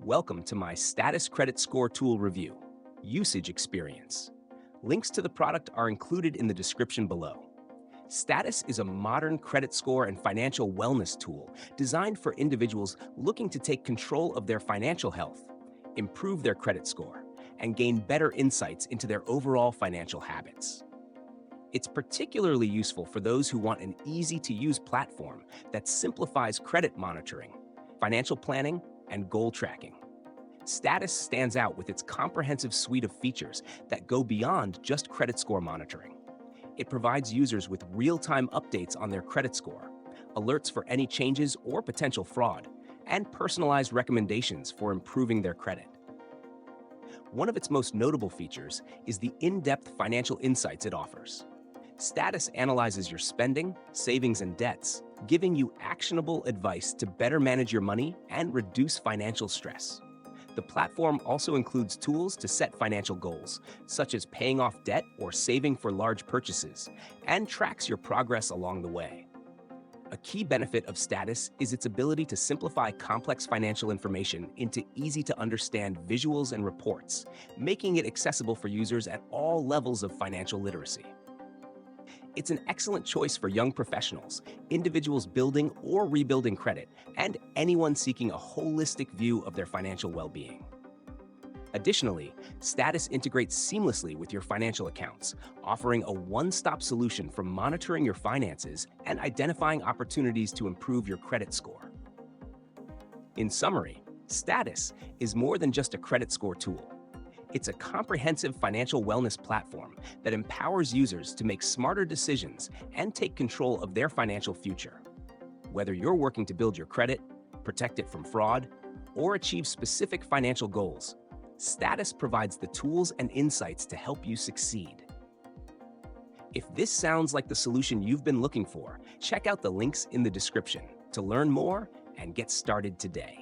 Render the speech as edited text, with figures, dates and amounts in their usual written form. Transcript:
Welcome to my Status Credit Score Tool review, Usage Experience. Links to the product are included in the description below. Status is a modern credit score and financial wellness tool designed for individuals looking to take control of their financial health, improve their credit score, and gain better insights into their overall financial habits. It's particularly useful for those who want an easy-to-use platform that simplifies credit monitoring, financial planning, and goal tracking. Status stands out with its comprehensive suite of features that go beyond just credit score monitoring. It provides users with real-time updates on their credit score, alerts for any changes or potential fraud, and personalized recommendations for improving their credit. One of its most notable features is the in-depth financial insights it offers. Status analyzes your spending, savings, and debts, giving you actionable advice to better manage your money and reduce financial stress. The platform also includes tools to set financial goals, such as paying off debt or saving for large purchases, and tracks your progress along the way. A key benefit of Status is its ability to simplify complex financial information into easy-to-understand visuals and reports, making it accessible for users at all levels of financial literacy. It's an excellent choice for young professionals, individuals building or rebuilding credit, and anyone seeking a holistic view of their financial well-being. Additionally, Status integrates seamlessly with your financial accounts, offering a one-stop solution for monitoring your finances and identifying opportunities to improve your credit score. In summary, Status is more than just a credit score tool. It's a comprehensive financial wellness platform that empowers users to make smarter decisions and take control of their financial future. Whether you're working to build your credit, protect it from fraud, or achieve specific financial goals, Status provides the tools and insights to help you succeed. If this sounds like the solution you've been looking for, check out the links in the description to learn more and get started today.